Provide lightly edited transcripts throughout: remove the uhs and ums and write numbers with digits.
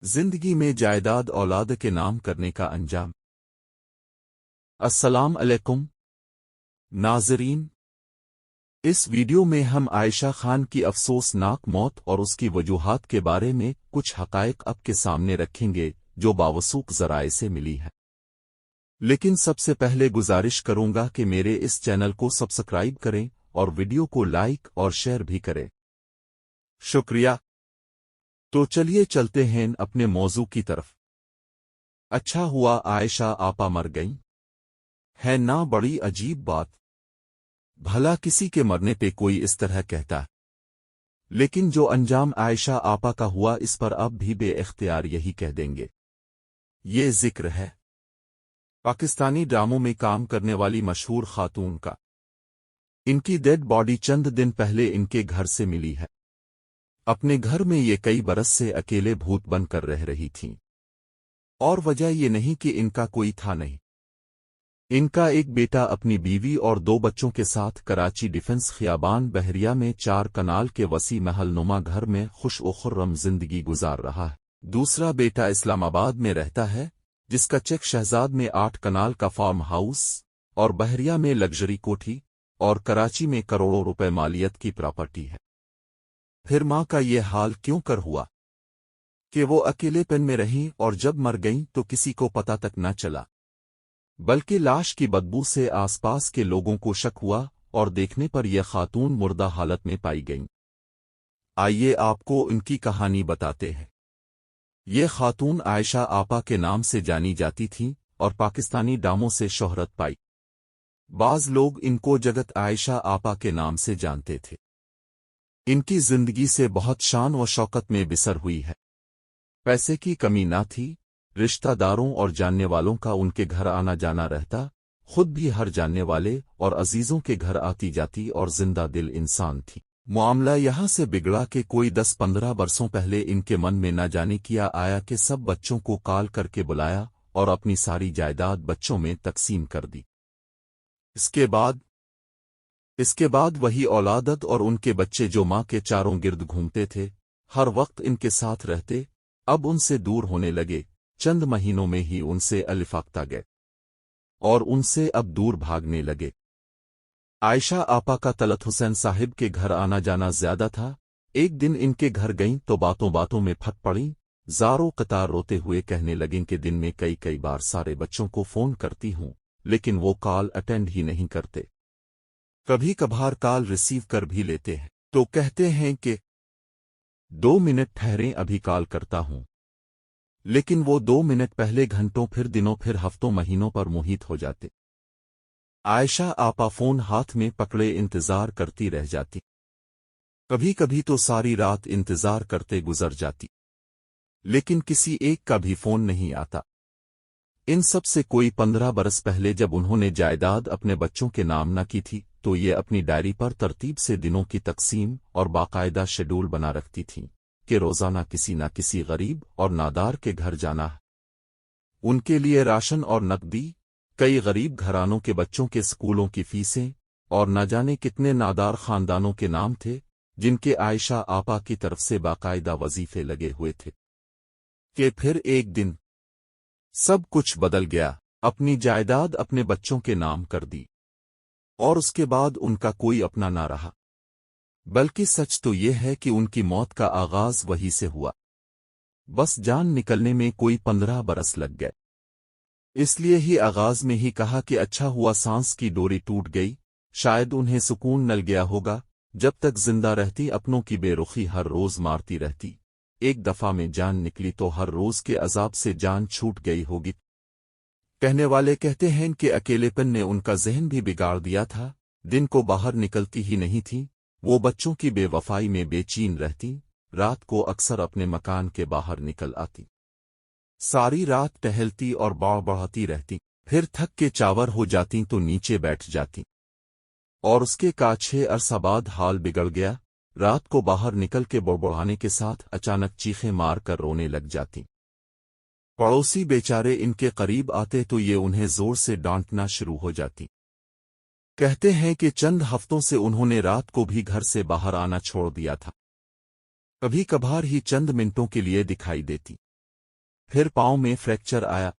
जिंदगी में जायदाद औलाद के नाम करने का अंजाम। अस्सलाम अलैकुम नाज़रीन, इस वीडियो में हम आयशा खान की अफसोसनाक मौत और उसकी वजूहात के बारे में कुछ हक़ाइक़ आपके सामने रखेंगे जो बावसूख ज़राए से मिली है। लेकिन सबसे पहले गुजारिश करूंगा कि मेरे इस चैनल को सब्सक्राइब करें और वीडियो को लाइक और शेयर भी करें। शुक्रिया। तो चलिए चलते हैं अपने मौजू की तरफ। अच्छा हुआ आयशा आपा मर गईं, है ना बड़ी अजीब बात। भला किसी के मरने पे कोई इस तरह कहता, लेकिन जो अंजाम आयशा आपा का हुआ इस पर अब भी बेइख्तियार यही कह देंगे। ये जिक्र है पाकिस्तानी ड्रामों में काम करने वाली मशहूर खातून का। इनकी डेड बॉडी चंद दिन पहले इनके घर से मिली है। अपने घर में ये कई बरस से अकेले भूत बनकर रह रही थीं, और वजह ये नहीं कि इनका कोई था नहीं। इनका एक बेटा अपनी बीवी और 2 बच्चों के साथ कराची डिफेंस खियाबान बहरिया में 4 कनाल के वसी महलनुमा घर में खुश-ओ-खुर्रम जिंदगी गुजार रहा है। दूसरा बेटा इस्लामाबाद में रहता है, जिसका चेक शहजाद में 8 कनाल का फार्म हाउस और बहरिया में लग्जरी कोठी और कराची में करोड़ों रुपए मालियत की प्रॉपर्टी है। फिर मां का ये हाल क्यों कर हुआ कि वो अकेलेपन में रहीं और जब मर गईं तो किसी को पता तक न चला, बल्कि लाश की बदबू से आसपास के लोगों को शक हुआ और देखने पर यह खातून मुर्दा हालत में पाई गईं। आइए आपको इनकी कहानी बताते हैं। ये खातून आयशा आपा के नाम से जानी जाती थीं और पाकिस्तानी ड्रामों से शोहरत पाई। बाज लोग इनको जगत आयशा आपा के नाम से जानते थे। इनकी जिंदगी से बहुत शान व शौकत में बिसर हुई है। पैसे की कमी ना थी, रिश्तेदारों और जानने वालों का उनके घर आना जाना रहता, खुद भी हर जानने वाले और अजीजों के घर आती जाती और जिंदा दिल इंसान थी। मामला यहाँ से बिगड़ा कि कोई 10-15 बरसों पहले इनके मन में न जाने किया आया कि सब बच्चों को कॉल करके बुलाया और अपनी सारी जायदाद बच्चों में तकसीम कर दी। इसके बाद वही औलादत और उनके बच्चे जो माँ के चारों गिर्द घूमते थे, हर वक्त इनके साथ रहते, अब उनसे दूर होने लगे। चंद महीनों में ही उनसे अलिफाख्ता गए और उनसे अब दूर भागने लगे। आयशा आपा का तलत हुसैन साहिब के घर आना जाना ज्यादा था। एक दिन इनके घर गईं तो बातों बातों में फट पड़ीं, ज़ारों कतार रोते हुए कहने लगीं कि दिन में कई बार सारे बच्चों को फोन करती हूं, लेकिन वो कॉल अटेंड ही नहीं करते। कभी कभार कॉल रिसीव कर भी लेते हैं तो कहते हैं कि 2 मिनट ठहरें अभी कॉल करता हूं, लेकिन वो 2 मिनट पहले घंटों फिर दिनों फिर हफ्तों महीनों पर मुहित हो जाते। आयशा आपा फोन हाथ में पकड़े इंतजार करती रह जाती। कभी कभी तो सारी रात इंतजार करते गुजर जाती, लेकिन किसी एक का भी फोन नहीं आता। इन सब से कोई 15 बरस पहले जब उन्होंने जायदाद अपने बच्चों के नाम न की थी तो ये अपनी डायरी पर तरतीब से दिनों की तकसीम और बाकायदा शेड्यूल बना रखती थीं कि रोजाना किसी न किसी गरीब और नादार के घर जाना है। उनके लिए राशन और नकदी, कई गरीब घरानों के बच्चों के स्कूलों की फीसें और न जाने कितने नादार खानदानों के नाम थे जिनके आयशा आपा की तरफ से बाकायदा वजीफे लगे हुए थे। कि फिर एक दिन सब कुछ बदल गया। अपनी जायदाद अपने बच्चों के नाम कर दी और उसके बाद उनका कोई अपना ना रहा। बल्कि सच तो ये है कि उनकी मौत का आगाज वही से हुआ। बस जान निकलने में कोई 15 बरस लग गए। इसलिए ही आगाज में ही कहा कि अच्छा हुआ सांस की डोरी टूट गई। शायद उन्हें सुकून मिल गया होगा। जब तक जिंदा रहती अपनों की बेरुखी हर रोज मारती रहती। एक दफा में जान निकली तो हर रोज के अजाब से जान छूट गई होगी। कहने वाले कहते हैं कि अकेलेपन ने उनका जहन भी बिगाड़ दिया था। दिन को बाहर निकलती ही नहीं थी। वो बच्चों की बेवफाई में बेचैन रहती। रात को अक्सर अपने मकान के बाहर निकल आती। सारी रात टहलती और बड़बड़ाती रहती। फिर थक के चावर हो जाती तो नीचे बैठ जाती। और उसके का 6 अरसा बाद हाल बिगड़ गया। रात को बाहर निकल के बड़बड़ाने के साथ अचानक चीखें मार कर रोने लग जाती। पड़ोसी बेचारे इनके करीब आते तो ये उन्हें जोर से डांटना शुरू हो जाती। कहते हैं कि चंद हफ्तों से उन्होंने रात को भी घर से बाहर आना छोड़ दिया था। कभी कभार ही चंद मिनटों के लिए दिखाई देती। پھر پاؤں میں فریکچر آیا۔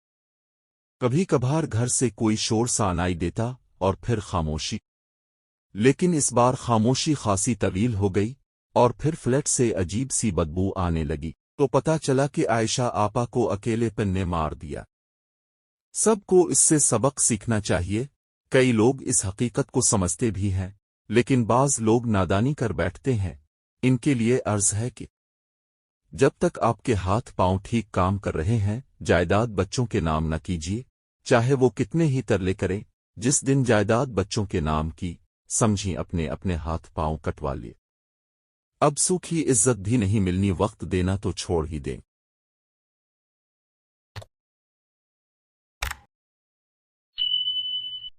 کبھی کبھار گھر سے کوئی شور سا سنائی دیتا اور پھر خاموشی، لیکن اس بار خاموشی خاصی طویل ہو گئی، اور پھر فلیٹ سے عجیب سی بدبو آنے لگی تو پتہ چلا کہ عائشہ آپا کو اکیلے پن نے مار دیا۔ سب کو اس سے سبق سیکھنا چاہیے۔ کئی لوگ اس حقیقت کو سمجھتے بھی ہیں، لیکن بعض لوگ نادانی کر بیٹھتے ہیں۔ ان کے لیے عرض ہے کہ جب تک آپ کے ہاتھ پاؤں ٹھیک کام کر رہے ہیں، جائیداد بچوں کے نام نہ کیجیے، چاہے وہ کتنے ہی ترلے کریں۔ جس دن جائیداد بچوں کے نام کی، سمجھیں اپنے اپنے ہاتھ پاؤں کٹوا لیے۔ اب سوکھی عزت بھی نہیں ملنی، وقت دینا تو چھوڑ ہی دیں۔